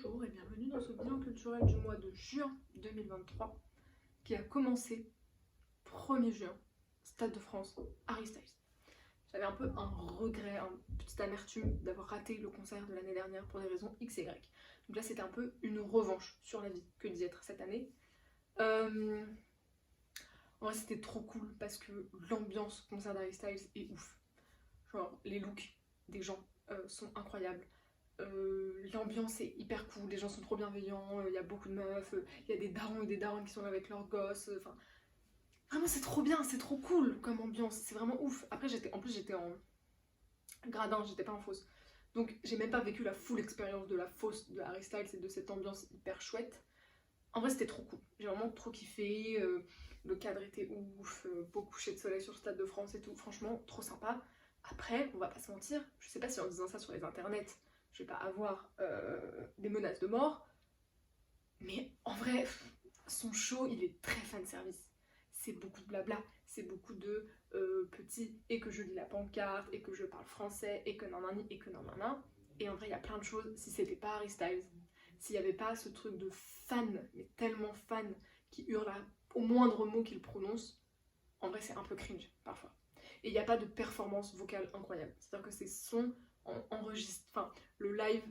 Bonjour et bienvenue dans ce bilan culturel du mois de juin 2023 qui a commencé 1er juin, Stade de France, Harry Styles. J'avais un peu un regret, une petite amertume d'avoir raté le concert de l'année dernière pour des raisons X et Y. Donc là c'était un peu une revanche sur la vie que d'y être cette année. En vrai c'était trop cool parce que l'ambiance concert d'Harry Styles est ouf. Genre les looks des gens sont incroyables. L'ambiance est hyper cool, les gens sont trop bienveillants, il y a beaucoup de meufs, il y a des darons et des daronnes qui sont là avec leurs gosses, enfin vraiment c'est trop bien, c'est trop cool comme ambiance, c'est vraiment ouf. Après j'étais en gradin, j'étais pas en fosse, donc j'ai même pas vécu la full expérience de la fosse de Harry Styles et de cette ambiance hyper chouette. En vrai c'était trop cool, j'ai vraiment trop kiffé, le cadre était ouf, beau coucher de soleil sur le Stade de France et tout, franchement trop sympa. Après on va pas se mentir, je sais pas si en disant ça sur les internets je vais pas avoir des menaces de mort, mais en vrai, son show, il est très fan service. C'est beaucoup de blabla, c'est beaucoup de petits, et que je lis la pancarte, et que je parle français, et que nanani, et que nanana. Et en vrai, il y a plein de choses, si c'était pas Harry Styles, s'il n'y avait pas ce truc de fan, mais tellement fan, qui hurle au moindre mot qu'il prononce, en vrai, c'est un peu cringe, parfois. Et il n'y a pas de performance vocale incroyable. C'est-à-dire que ses sons enregistrent, enfin, le live,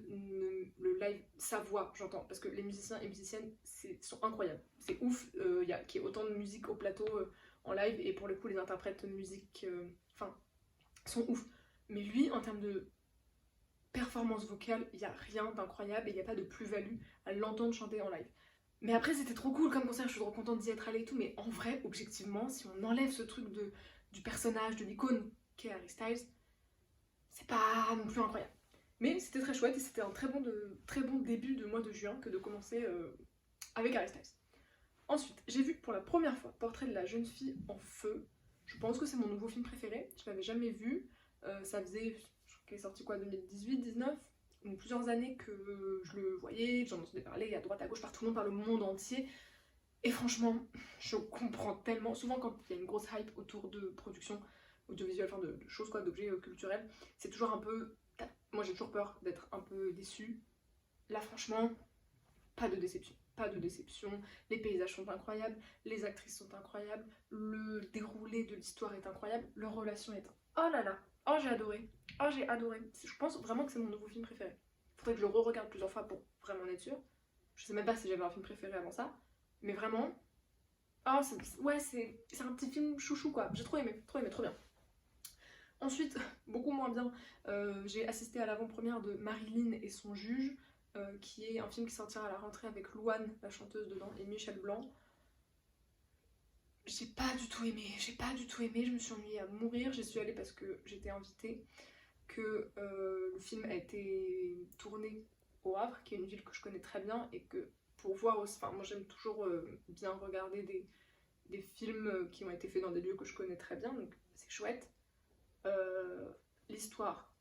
sa voix, j'entends, parce que les musiciens et musiciennes sont incroyables. C'est ouf qu'il y ait autant de musique au plateau en live, et pour le coup, les interprètes de musique, sont ouf. Mais lui, en termes de performance vocale, il n'y a rien d'incroyable et il n'y a pas de plus-value à l'entendre chanter en live. Mais après, c'était trop cool comme concert, je suis trop contente d'y être allée et tout, mais en vrai, objectivement, si on enlève ce truc du personnage, de l'icône qu'est Harry Styles, c'est pas non plus incroyable. Mais c'était très chouette et c'était un très bon début de mois de juin que de commencer avec Harry Styles. Ensuite, j'ai vu pour la première fois Portrait de la jeune fille en feu. Je pense que c'est mon nouveau film préféré, je l'avais jamais vu. Ça faisait, je crois qu'il est sorti quoi, 2018-19, donc plusieurs années que je le voyais, que j'en entendais parler à droite à gauche, partout dans le monde entier. Et franchement, je comprends tellement. Souvent, quand il y a une grosse hype autour de production audiovisuelle, enfin de choses, quoi, d'objets culturels, c'est toujours un peu. Moi, j'ai toujours peur d'être un peu déçue. Là, franchement, pas de déception. Pas de déception. Les paysages sont incroyables, les actrices sont incroyables, le déroulé de l'histoire est incroyable, leur relation est. Oh là là! Oh, j'ai adoré! Oh, j'ai adoré! Je pense vraiment que c'est mon nouveau film préféré. Faudrait que je le re-regarde plusieurs fois pour vraiment être sûre. Je sais même pas si j'avais un film préféré avant ça. Mais vraiment, oh, c'est un petit film chouchou quoi. J'ai trop aimé, trop bien. Ensuite, beaucoup moins bien, j'ai assisté à l'avant-première de Marilyn et son juge, qui est un film qui sortira à la rentrée avec Louane, la chanteuse dedans, et Michel Blanc. J'ai pas du tout aimé, je me suis ennuyée à mourir. J'y suis allée parce que j'étais invitée, que le film a été tourné au Havre, qui est une ville que je connais très bien, et que pour voir aussi, enfin moi j'aime toujours bien regarder des films qui ont été faits dans des lieux que je connais très bien, donc c'est chouette. L'histoire.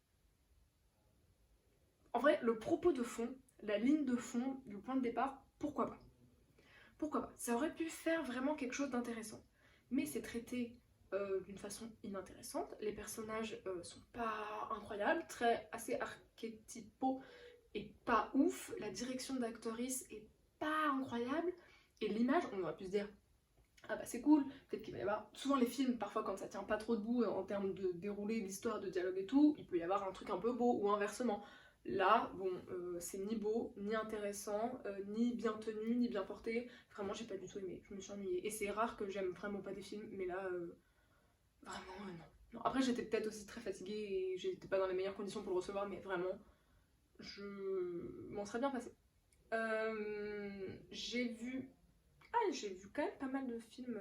En vrai, le propos de fond, la ligne de fond, le point de départ, pourquoi pas? Pourquoi pas? Ça aurait pu faire vraiment quelque chose d'intéressant. Mais c'est traité d'une façon inintéressante. Les personnages sont pas incroyables, assez archétypaux et pas ouf. La direction d'actrice est pas incroyable. Et l'image, on aurait pu se dire, ah bah c'est cool, peut-être qu'il va y avoir. Souvent les films, parfois quand ça tient pas trop debout en termes de déroulé, d'histoire, de dialogue et tout, il peut y avoir un truc un peu beau ou inversement. Là, bon, c'est ni beau, ni intéressant, ni bien tenu, ni bien porté. Vraiment, j'ai pas du tout aimé, je me suis ennuyée. Et c'est rare que j'aime vraiment pas des films, mais là, vraiment, non. Non. Après, j'étais peut-être aussi très fatiguée et j'étais pas dans les meilleures conditions pour le recevoir, mais vraiment, je m'en serais bien passée. J'ai vu quand même pas mal de films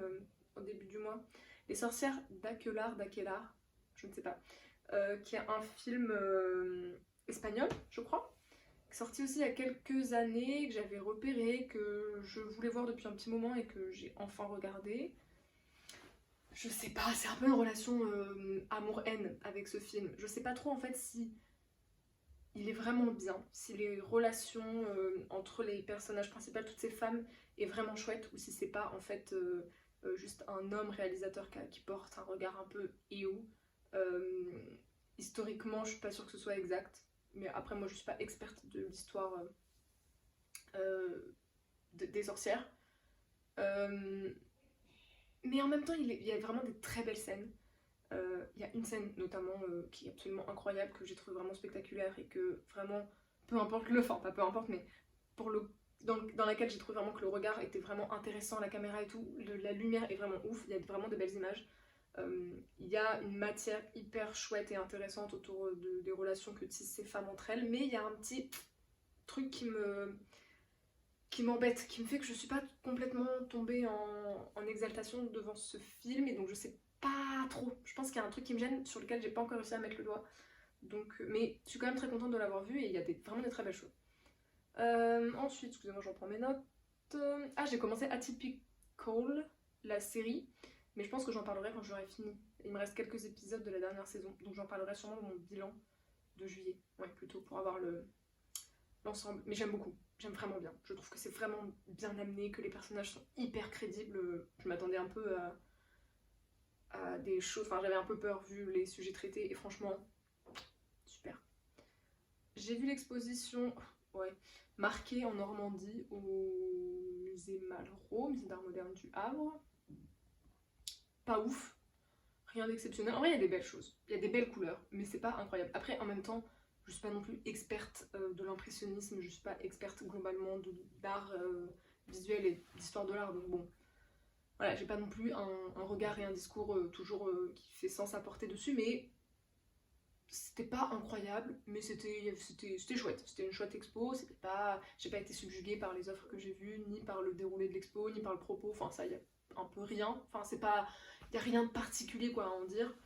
au début du mois. Les sorcières d'Aquelar, je ne sais pas, qui est un film espagnol, je crois, sorti aussi il y a quelques années, que j'avais repéré, que je voulais voir depuis un petit moment et que j'ai enfin regardé. Je sais pas, c'est un peu une relation amour-haine avec ce film. Je sais pas trop en fait si il est vraiment bien, si les relations entre les personnages principaux, toutes ces femmes, est vraiment chouette, ou si c'est pas en fait juste un homme réalisateur qui porte un regard un peu éo. Historiquement, je suis pas sûre que ce soit exact, mais après moi je suis pas experte de l'histoire des sorcières. Mais en même temps, il y a vraiment des très belles scènes. Il y a une scène notamment qui est absolument incroyable, que j'ai trouvé vraiment spectaculaire et que vraiment, peu importe enfin pas peu importe, mais pour dans laquelle j'ai trouvé vraiment que le regard était vraiment intéressant, la caméra et tout, la lumière est vraiment ouf, il y a vraiment de belles images. Il y a une matière hyper chouette et intéressante autour des relations que tissent ces femmes entre elles, mais il y a un petit truc qui m'embête, qui me fait que je suis pas complètement tombée en exaltation devant ce film, et donc je sais pas trop. Je pense qu'il y a un truc qui me gêne sur lequel j'ai pas encore réussi à mettre le doigt. Donc, mais je suis quand même très contente de l'avoir vu et il y a vraiment des très belles choses. Ensuite, excusez-moi, j'en prends mes notes. Ah, j'ai commencé Atypical, la série, mais je pense que j'en parlerai quand j'aurai fini. Il me reste quelques épisodes de la dernière saison, donc j'en parlerai sûrement dans mon bilan de juillet. Ouais, plutôt pour avoir l'ensemble. Mais j'aime beaucoup, j'aime vraiment bien. Je trouve que c'est vraiment bien amené, que les personnages sont hyper crédibles. Je m'attendais un peu à des choses, enfin j'avais un peu peur vu les sujets traités, et franchement, super. J'ai vu l'exposition, ouais, marquée en Normandie au musée Malraux, musée d'art moderne du Havre. Pas ouf, rien d'exceptionnel. En vrai, il y a des belles choses, il y a des belles couleurs, mais c'est pas incroyable. Après, en même temps, je suis pas non plus experte de l'impressionnisme, je suis pas experte globalement d'art visuel et d'histoire de l'art, donc bon. Voilà, j'ai pas non plus un regard et un discours toujours qui fait sens à porter dessus, mais c'était pas incroyable, mais c'était chouette. C'était une chouette expo, j'ai pas été subjuguée par les offres que j'ai vues, ni par le déroulé de l'expo, ni par le propos, enfin ça, y a un peu rien. Enfin, y a rien de particulier quoi à en dire.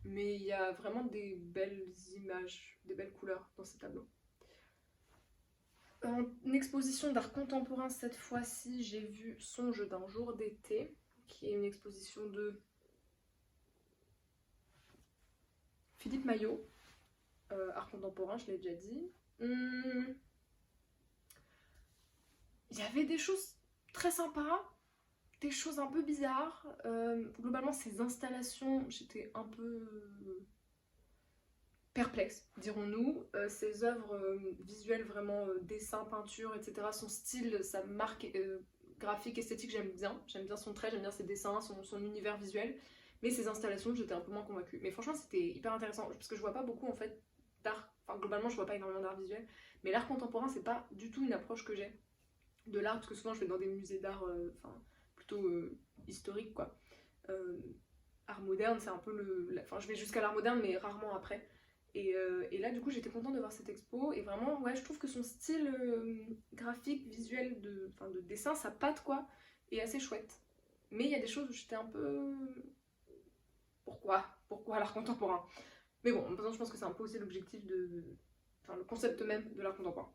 Mais il y a vraiment des belles images, des belles couleurs dans ces tableaux. En exposition d'art contemporain, cette fois-ci, j'ai vu Songe d'un jour d'été, qui est une exposition de Philippe Maillot, art contemporain, je l'ai déjà dit. Il y avait des choses très sympas, des choses un peu bizarres. Globalement, ces installations, j'étais un peu perplexe, dirons-nous. Ses œuvres visuelles, vraiment dessin, peinture, etc., son style, sa marque graphique, esthétique, j'aime bien. J'aime bien son trait, j'aime bien ses dessins, son univers visuel. Mais ses installations, j'étais un peu moins convaincue. Mais franchement, c'était hyper intéressant, parce que je vois pas beaucoup, en fait, d'art. Enfin, globalement, je vois pas énormément d'art visuel. Mais l'art contemporain, c'est pas du tout une approche que j'ai de l'art, parce que souvent, je vais dans des musées d'art, plutôt historique, quoi. Art moderne, c'est un peu Enfin, je vais jusqu'à l'art moderne, mais rarement après. Et là, du coup, j'étais contente de voir cette expo. Et vraiment, ouais, je trouve que son style graphique, visuel, de dessin, sa patte, quoi, est assez chouette. Mais il y a des choses où j'étais un peu... Pourquoi l'art contemporain? Mais bon, en passant, je pense que c'est un peu aussi l'objectif Enfin, le concept même de l'art contemporain.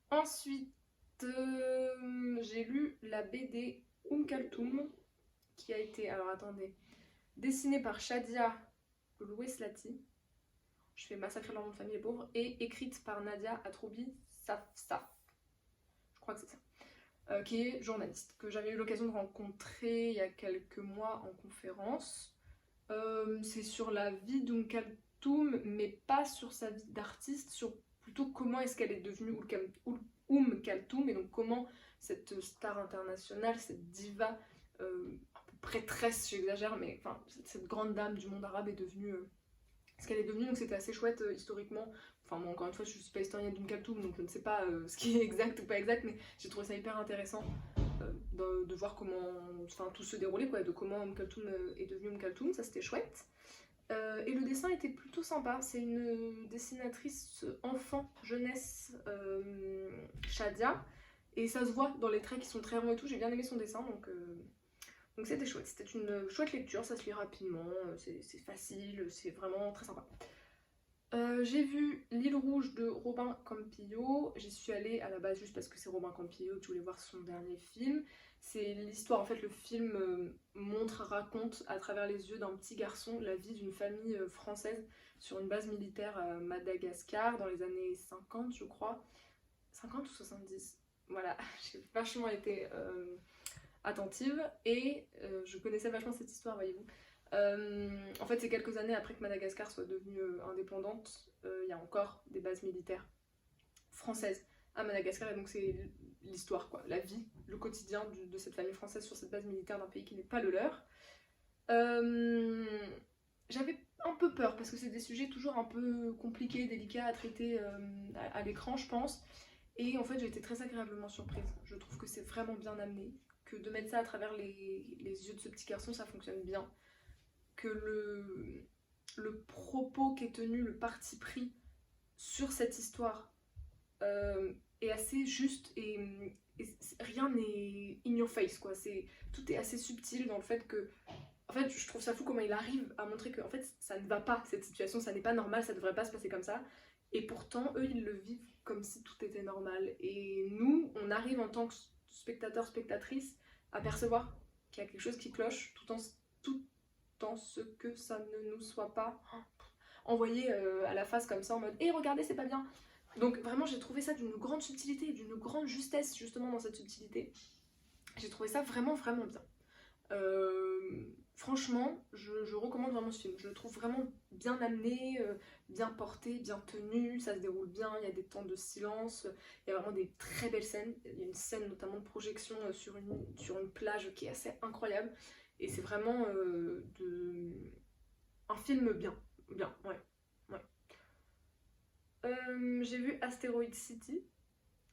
Ensuite, j'ai lu la BD Kaltoum, qui a été... Alors, attendez... Dessinée par Shadia Loueslati, je fais massacrer leur nom de famille les pauvres, et écrite par Nadia Atroubi Saf, je crois que c'est ça, qui est journaliste, que j'avais eu l'occasion de rencontrer il y a quelques mois en conférence. C'est sur la vie Kaltoum, mais pas sur sa vie d'artiste, sur plutôt comment est-ce qu'elle est devenue Kaltoum, et donc comment cette star internationale, cette diva, prêtresse, j'exagère, mais enfin, cette grande dame du monde arabe est devenue ce qu'elle est devenue, donc c'était assez chouette historiquement. Enfin, moi, encore une fois, je suis pas historienne Kaltoum, donc je ne sais pas ce qui est exact ou pas exact, mais j'ai trouvé ça hyper intéressant de voir comment tout se déroulait, quoi, de comment Kaltoum est devenue Kaltoum, ça c'était chouette. Et le dessin était plutôt sympa, c'est une dessinatrice enfant, jeunesse, Shadia, et ça se voit dans les traits qui sont très ronds et tout, j'ai bien aimé son dessin, donc c'était chouette, c'était une chouette lecture, ça se lit rapidement, c'est facile, c'est vraiment très sympa. J'ai vu L'île rouge de Robin Campillo, j'y suis allée à la base juste parce que c'est Robin Campillo, que je voulais voir son dernier film. C'est l'histoire, en fait le film raconte à travers les yeux d'un petit garçon la vie d'une famille française sur une base militaire à Madagascar dans les années 50 je crois, 50 ou 70, voilà, j'ai vachement été... attentive, et je connaissais vachement cette histoire, voyez-vous. En fait, c'est quelques années après que Madagascar soit devenue indépendante, il y a encore des bases militaires françaises à Madagascar, et donc c'est l'histoire, quoi, la vie, le quotidien de cette famille française sur cette base militaire d'un pays qui n'est pas le leur. J'avais un peu peur parce que c'est des sujets toujours un peu compliqués, délicats à traiter à l'écran, je pense. Et en fait, j'ai été très agréablement surprise. Je trouve que c'est vraiment bien amené, que de mettre ça à travers les yeux de ce petit garçon, ça fonctionne bien. Que le propos qui est tenu, le parti pris sur cette histoire est assez juste et rien n'est in your face, quoi. Tout est assez subtil dans le fait que en fait, je trouve ça fou comment il arrive à montrer que en fait, ça ne va pas, cette situation, ça n'est pas normal, ça devrait pas se passer comme ça. Et pourtant, eux, ils le vivent comme si tout était normal. Et nous, on arrive en tant que spectateur, spectatrice, à percevoir qu'il y a quelque chose qui cloche, tout en ce que ça ne nous soit pas envoyé à la face comme ça en mode « Eh, regardez, c'est pas bien !» Donc vraiment, j'ai trouvé ça d'une grande subtilité, d'une grande justesse justement dans cette subtilité. J'ai trouvé ça vraiment, vraiment bien. Franchement, je recommande vraiment ce film. Je le trouve vraiment bien amené, bien porté, bien tenu, ça se déroule bien, il y a des temps de silence, il y a vraiment des très belles scènes. Il y a une scène notamment de projection sur une plage qui est assez incroyable. Et c'est vraiment un film bien, ouais. J'ai vu Asteroid City,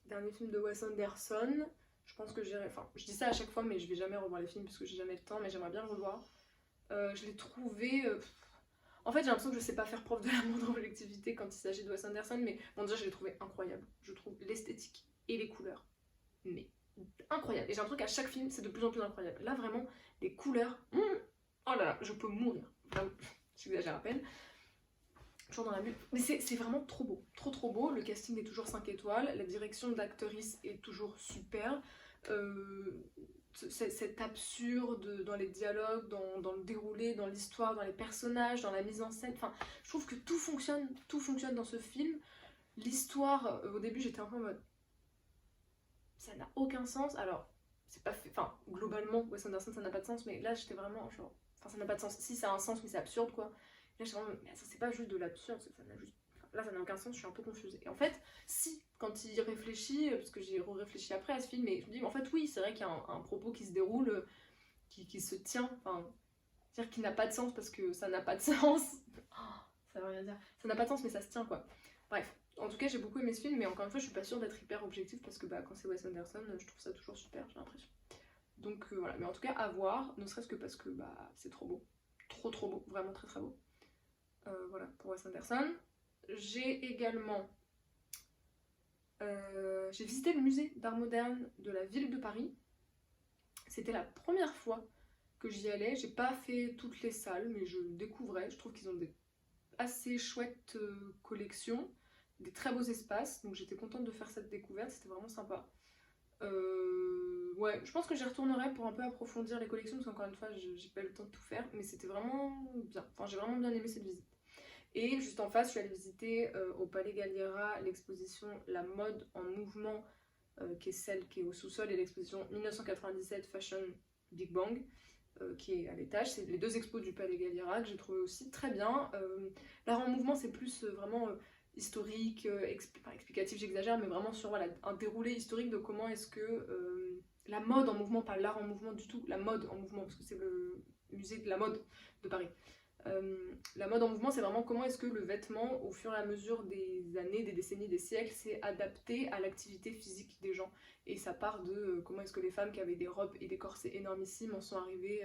dernier film de Wes Anderson. Je pense que j'irai, enfin je dis ça à chaque fois mais je vais jamais revoir les films parce que j'ai jamais le temps, mais j'aimerais bien le revoir. Je l'ai trouvé... En fait j'ai l'impression que je sais pas faire preuve de la moindre objectivité quand il s'agit de Wes Anderson, mais bon déjà je l'ai trouvé incroyable. Je trouve l'esthétique et les couleurs, mais incroyable. Et j'ai l'impression qu'à chaque film c'est de plus en plus incroyable. Là vraiment, les couleurs, oh là là, je peux mourir. Enfin, j'exagère à peine. Toujours dans la bulle. Mais c'est vraiment trop beau. Trop beau. Le casting est toujours 5 étoiles. La direction d'actrice est toujours super. Cet absurde dans les dialogues, dans le déroulé, dans l'histoire, dans les personnages, dans la mise en scène. Enfin, je trouve que tout fonctionne dans ce film. L'histoire, au début j'étais un peu en mode... Ça n'a aucun sens. Alors, c'est pas fait... Enfin, globalement, Wes Anderson ça n'a pas de sens, mais là j'étais vraiment genre... Enfin, ça n'a pas de sens. Si, ça a un sens, mais c'est absurde, quoi. Là, je suis vraiment, mais ça c'est pas juste de l'absurde, là ça n'a aucun sens, je suis un peu confuse. Et en fait, si, quand il réfléchit, parce que j'ai réfléchi après à ce film, et je me dis, mais en fait oui, c'est vrai qu'il y a un propos qui se déroule, qui se tient, enfin, c'est-à-dire qu'il n'a pas de sens parce que ça n'a pas de sens. Ça veut rien dire. Ça n'a pas de sens, mais ça se tient, quoi. Bref, en tout cas, j'ai beaucoup aimé ce film, mais encore une fois, je suis pas sûre d'être hyper objective parce que bah, quand c'est Wes Anderson, je trouve ça toujours super, j'ai l'impression. Donc voilà, mais en tout cas, à voir, ne serait-ce que parce que bah, c'est trop beau. Trop beau, vraiment très beau. Voilà, pour Wes Anderson. J'ai également... j'ai visité le musée d'art moderne de la ville de Paris. C'était la première fois que j'y allais. J'ai pas fait toutes les salles, mais je découvrais. Je trouve qu'ils ont des assez chouettes collections, des très beaux espaces. Donc j'étais contente de faire cette découverte, c'était vraiment sympa. Ouais, je pense que j'y retournerai pour un peu approfondir les collections, parce qu'encore une fois, j'ai pas eu le temps de tout faire, mais c'était vraiment bien. Enfin, j'ai vraiment bien aimé cette visite. Et juste en face, je suis allée visiter au Palais Galliera l'exposition La mode en mouvement, qui est celle qui est au sous-sol, et l'exposition 1997 Fashion Big Bang, qui est à l'étage. C'est les deux expos du Palais Galliera que j'ai trouvé aussi très bien. L'art en mouvement, c'est plus vraiment historique, explicatif, j'exagère, mais vraiment sur voilà, un déroulé historique de comment est-ce que la mode en mouvement, pas l'art en mouvement du tout, la mode en mouvement, parce que c'est le musée de la mode de Paris. La mode en mouvement, c'est vraiment comment est-ce que le vêtement, au fur et à mesure des années, des décennies, des siècles, s'est adapté à l'activité physique des gens. Et ça part de comment est-ce que les femmes qui avaient des robes et des corsets énormissimes en sont arrivées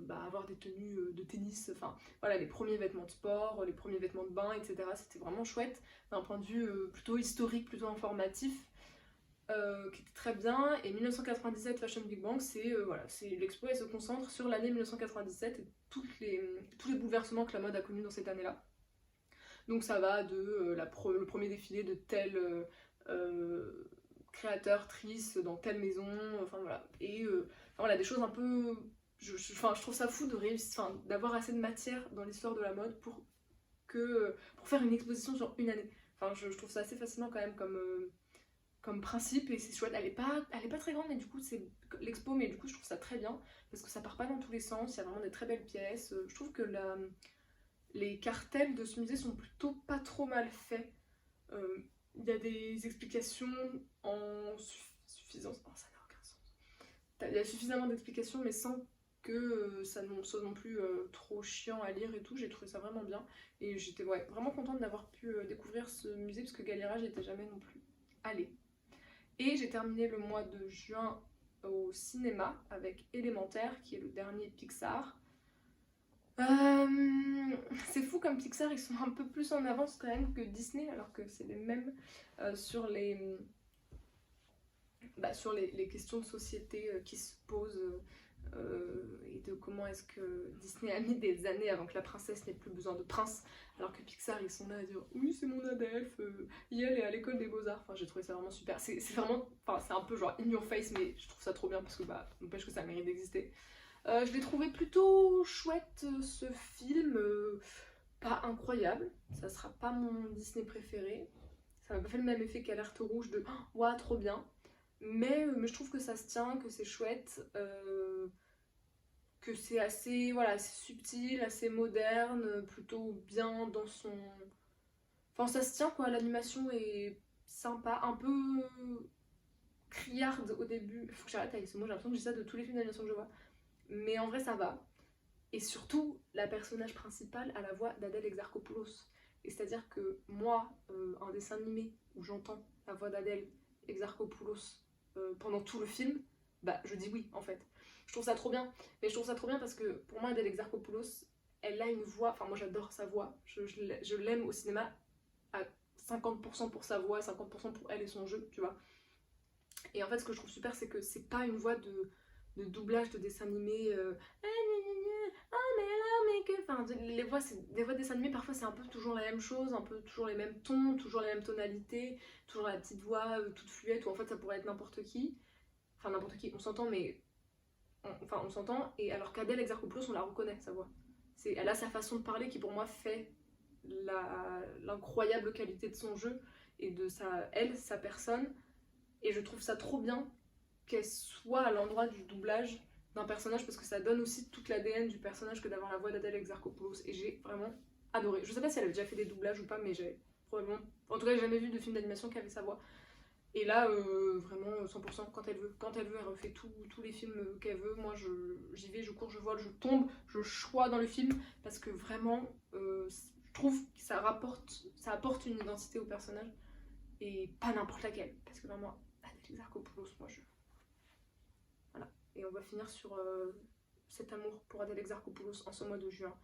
à avoir des tenues de tennis, enfin voilà, les premiers vêtements de sport, les premiers vêtements de bain, etc. C'était vraiment chouette, d'un point de vue plutôt historique, plutôt informatif. Qui était très bien. Et 1997 Fashion Big Bang, c'est voilà, l'expo, elle se concentre sur l'année 1997 et tous les bouleversements que la mode a connus dans cette année-là. Donc ça va de le premier défilé de tel créateur, trice dans telle maison, enfin voilà. Et voilà, des choses un peu... je trouve ça fou d'avoir assez de matière dans l'histoire de la mode pour faire une exposition sur une année. Enfin, je trouve ça assez fascinant quand même comme principe, et c'est chouette. Elle est pas très grande, mais du coup c'est l'expo, mais du coup je trouve ça très bien parce que ça part pas dans tous les sens, il y a vraiment des très belles pièces. Je trouve que les cartels de ce musée sont plutôt pas trop mal faits. il y a des explications en suffisance. Oh, ça n'a aucun sens. Il y a suffisamment d'explications, mais sans que ça ne soit non plus trop chiant à lire et tout. J'ai trouvé ça vraiment bien. Et j'étais vraiment contente d'avoir pu découvrir ce musée, parce que Galera, j'étais jamais non plus allée. Et j'ai terminé le mois de juin au cinéma avec Élémentaire, qui est le dernier Pixar. C'est fou comme Pixar, ils sont un peu plus en avance quand même que Disney, alors que c'est les mêmes sur sur les questions de société qui se posent et de comment est-ce que Disney a mis des années avant que la princesse n'ait plus besoin de prince, alors que Pixar ils sont là à dire oui c'est mon Adelph, elle est à l'école des beaux-arts. Enfin j'ai trouvé ça vraiment super, c'est vraiment, enfin c'est un peu genre in your face, mais je trouve ça trop bien parce que n'empêche que ça mérite d'exister. Je l'ai trouvé plutôt chouette ce film, pas incroyable, ça sera pas mon Disney préféré, ça m'a pas fait le même effet qu'Alerte Rouge de ouah trop bien, mais je trouve que ça se tient, que c'est chouette, que c'est assez, voilà, assez subtil, assez moderne, plutôt bien dans son... Enfin ça se tient quoi, l'animation est sympa, un peu criarde au début, faut que j'arrête avec ce mot, j'ai l'impression que je dis ça de tous les films d'animation que je vois. Mais en vrai ça va. Et surtout, la personnage principale a la voix d'Adèle Exarchopoulos. Et c'est-à-dire que moi, un dessin animé où j'entends la voix d'Adèle Exarchopoulos pendant tout le film, je dis oui en fait. Je trouve ça trop bien. Mais je trouve ça trop bien parce que pour moi, Adèle Exarchopoulos, elle a une voix, enfin moi j'adore sa voix, je l'aime au cinéma à 50% pour sa voix, 50% pour elle et son jeu, tu vois. Et en fait, ce que je trouve super, c'est que c'est pas une voix de doublage de dessin animé. Enfin, les voix, des voix de dessin animé, parfois c'est un peu toujours la même chose, un peu toujours les mêmes tons, toujours les mêmes tonalités, toujours la petite voix toute fluette, où en fait ça pourrait être n'importe qui. Enfin, n'importe qui, on s'entend, mais. On s'entend, et alors qu'Adèle Exarchopoulos, on la reconnaît, sa voix. Elle a sa façon de parler qui pour moi fait l'incroyable qualité de son jeu et de sa personne. Et je trouve ça trop bien qu'elle soit à l'endroit du doublage d'un personnage, parce que ça donne aussi toute l'ADN du personnage que d'avoir la voix d'Adèle Exarchopoulos. Et j'ai vraiment adoré. Je sais pas si elle avait déjà fait des doublages ou pas, mais j'ai probablement... En tout cas, j'ai jamais vu de film d'animation qui avait sa voix. Et là, vraiment 100% quand elle veut. Quand elle veut, elle refait tous les films qu'elle veut. Moi, j'y vais, je cours, je vole, je tombe, je chois dans le film, parce que vraiment, je trouve que ça apporte une identité au personnage, et pas n'importe laquelle. Parce que vraiment, Adèle Exarchopoulos, moi je... Voilà. Et on va finir sur cet amour pour Adèle Exarchopoulos en ce mois de juin.